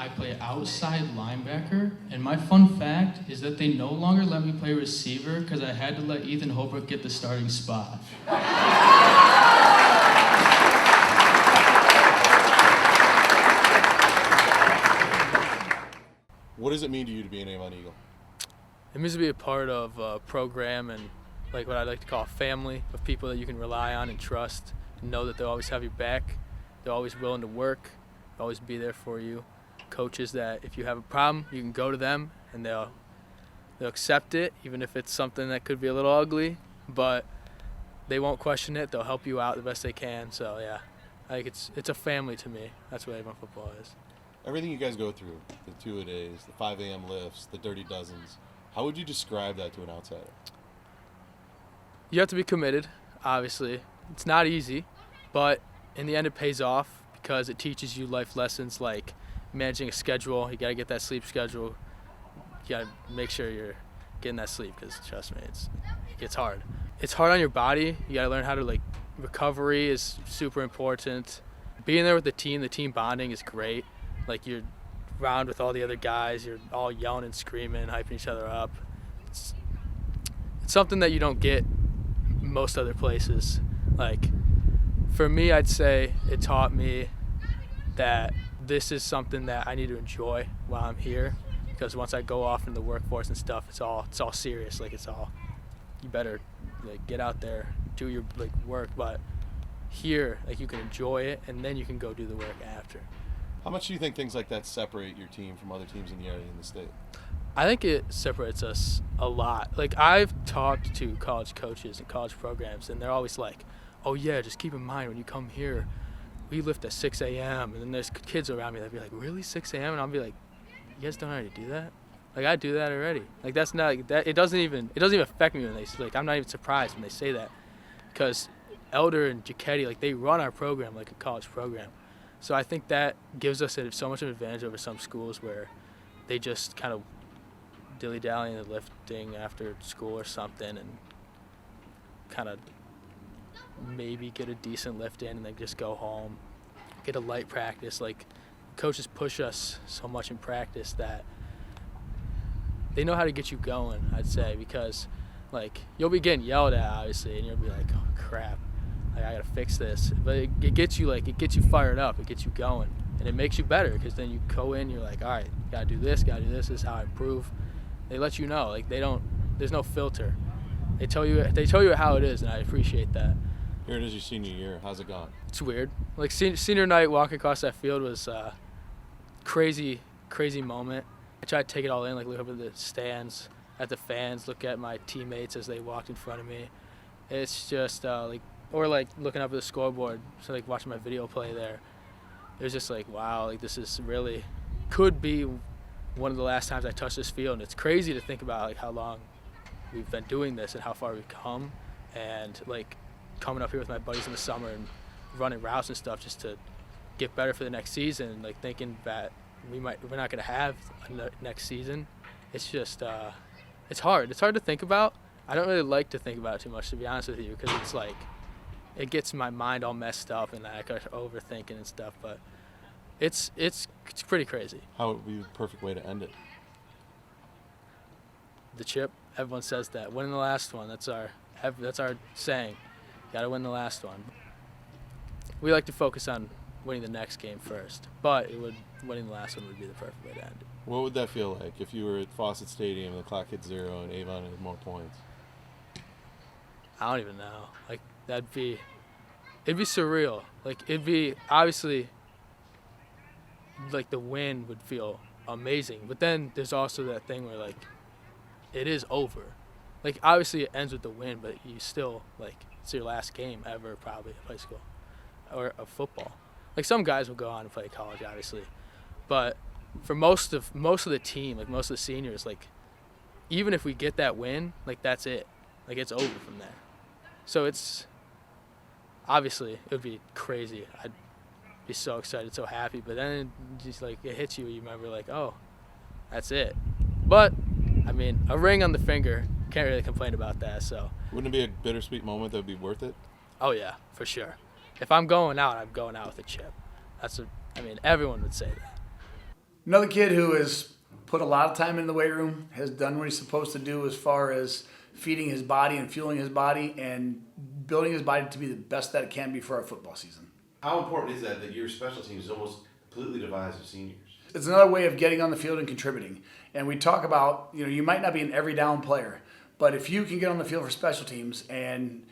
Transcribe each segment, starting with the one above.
I play outside linebacker, and my fun fact is that they no longer let me play receiver because I had to let Ethan Holbrook get the starting spot. What does it mean to you to be an Avon Eagle? It means to be a part of a program and like what I like to call a family of people that you can rely on and trust and know that they'll always have your back. They're always willing to work, they'll always be there for you. Coaches that if you have a problem, you can go to them and they'll accept it, even if it's something that could be a little ugly, but they won't question it. They'll help you out the best they can. So yeah, I think it's a family to me. That's what Avon football is. Everything you guys go through, the 2-a-days, the 5 a.m. lifts, the dirty dozens, how would you describe that to an outsider? You have to be committed, obviously. It's not easy, but in the end it pays off because it teaches you life lessons like managing a schedule. You got to get that sleep schedule. You got to make sure you're getting that sleep because, trust me, it gets hard. It's hard on your body. You got to learn how to, recovery is super important. Being there with the team bonding is great. Like, you're around with all the other guys, you're all yelling and screaming, hyping each other up. It's something that you don't get most other places. Like, for me, I'd say it taught me that this is something that I need to enjoy while I'm here, because once I go off in the workforce and stuff, it's all serious. You better get out there, do your work, but here you can enjoy it and then you can go do the work after. How much do you think things like that separate your team from other teams in the area in the state? I think it separates us a lot. I've talked to college coaches and college programs, and they're always like, oh yeah, just keep in mind when you come here, we lift at 6 a.m. And then there's kids around me that be like, really, 6 a.m.? And I'll be like, you guys don't already do that? I do that already. That's not that. It doesn't even affect me when they I'm not even surprised when they say that, because Elder and Giacchetti, they run our program like a college program. So I think that gives us so much of an advantage over some schools where they just kind of dilly-dally in the lifting after school or something and kind of maybe get a decent lift in and then just go home, get a light practice. Coaches push us so much in practice that they know how to get you going, I'd say, because you'll be getting yelled at obviously and you'll be like, oh crap, I gotta fix this. But it gets you fired up, it gets you going, and it makes you better because then you go in, you're like, all right, gotta do this, this is how I improve. They let you know, there's no filter. They tell you how it is, and I appreciate that. Here it is, your senior year. How's it gone? It's weird. Senior night, walking across that field was crazy moment. I tried to take it all in, look over the stands, at the fans, look at my teammates as they walked in front of me. It's just or looking up at the scoreboard, so watching my video play there. It was just wow, this is really could be one of the last times I touch this field, and it's crazy to think about how long we've been doing this and how far we've come, and coming up here with my buddies in the summer and running routes and stuff just to get better for the next season, thinking that we're not going to have a next season. It's just it's hard to think about. I don't really like to think about it too much, to be honest with you, because it's it gets my mind all messed up and I start overthinking and stuff, but it's pretty crazy. How would be the perfect way to end it? The chip. Everyone says that. Winning the last one. That's our saying. Got to win the last one. We like to focus on winning the next game first, but winning the last one would be the perfect way to end it. What would that feel like if you were at Fawcett Stadium and the clock hit 0 and Avon had more points? I don't even know. It'd be surreal. It'd be obviously the win would feel amazing, but then there's also that thing where it is over. Obviously it ends with the win, but you still it's your last game ever probably of high school or of football. Some guys will go on and play college obviously, but for most of the team, most of the seniors, even if we get that win, that's it. It's over from there. So it's obviously it would be crazy. I'd be so excited, so happy, but then it just it hits you. You remember oh, that's it. But I mean, a ring on the finger, can't really complain about that. So wouldn't it be a bittersweet moment that would be worth it? Oh yeah, for sure. If I'm going out, I'm going out with a chip. Everyone would say that. Another kid who has put a lot of time in the weight room, has done what he's supposed to do as far as feeding his body and fueling his body and building his body to be the best that it can be for our football season. How important is that your special teams is almost completely devised of seniors? It's another way of getting on the field and contributing. And we talk about, you might not be an every down player, but if you can get on the field for special teams, and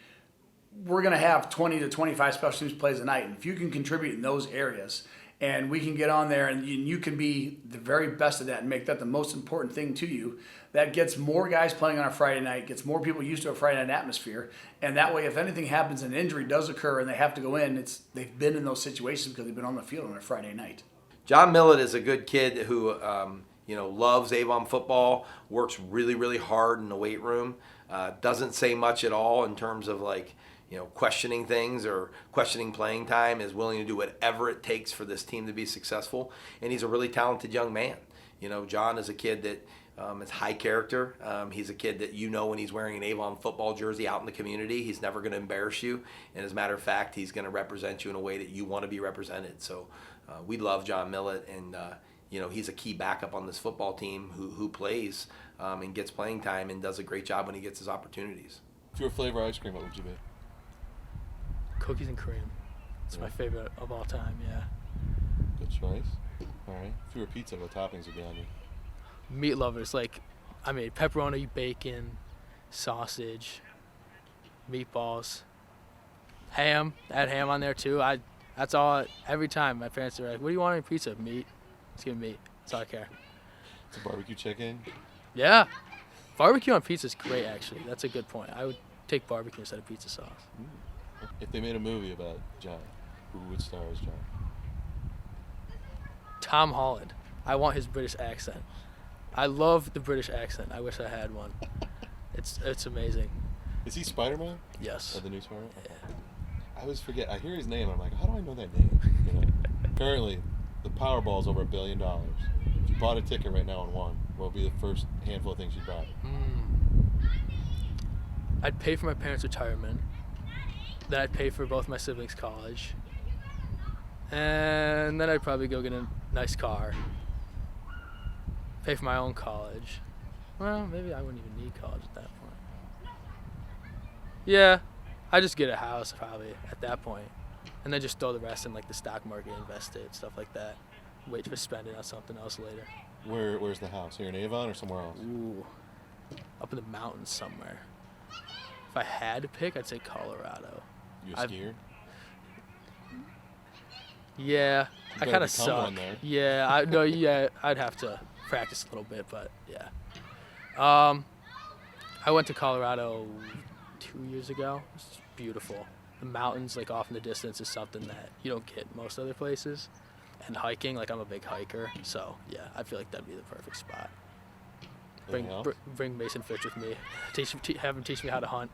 we're going to have 20 to 25 special teams plays a night, and if you can contribute in those areas, and we can get on there and you can be the very best of that and make that the most important thing to you, that gets more guys playing on a Friday night, gets more people used to a Friday night atmosphere. And that way, if anything happens, an injury does occur and they have to go in, they've been in those situations because they've been on the field on a Friday night. Jon Millet is a good kid who loves Avon football, works really, really hard in the weight room, doesn't say much at all in terms of questioning things or questioning playing time, is willing to do whatever it takes for this team to be successful. And he's a really talented young man. Jon is a kid that is high character. He's a kid that when he's wearing an Avon football jersey out in the community, he's never going to embarrass you. And as a matter of fact, he's going to represent you in a way that you want to be represented. So we love Jon Millet, and he's a key backup on this football team who plays and gets playing time and does a great job when he gets his opportunities. If you were flavor ice cream, what would you be? Cookies and cream. It's my favorite of all time, yeah. Good choice. All right. If you were pizza, what toppings would be on you? Meat lovers, pepperoni, bacon, sausage, meatballs, ham. Add ham on there too. That's all. Every time my parents are like, "What do you want on your pizza?" Meat. Let's give me meat. That's all I care. It's a barbecue chicken. Yeah, barbecue on pizza is great. Actually, that's a good point. I would take barbecue instead of pizza sauce. If they made a movie about Jon, who would star as Jon? Tom Holland. I want his British accent. I love the British accent. I wish I had one. It's amazing. Is he Spider-Man? Yes. The new Spider-Man? Yeah. I always forget. I hear his name. I'm like, how do I know that name? Currently, the Powerball is over $1 billion. If you bought a ticket right now and won, what would be the first handful of things you'd buy? I'd pay for my parents' retirement. Then I'd pay for both my siblings' college. And then I'd probably go get a nice car. Pay for my own college. Well, maybe I wouldn't even need college at that point. Yeah, I'd just get a house probably at that point. And then just throw the rest in the stock market, invest it, stuff like that. Wait for spending on something else later. Where's the house? Here in Avon or somewhere else? Ooh, up in the mountains somewhere. If I had to pick, I'd say Colorado. You a skier? Yeah, I kind of become suck. one there. Yeah, I'd have to practice a little bit, but yeah. I went to Colorado 2 years ago. It's beautiful. The mountains, off in the distance, is something that you don't get most other places. And hiking, I'm a big hiker, so yeah, I feel like that'd be the perfect spot. Bring Mason Fitch with me. Have him teach me how to hunt.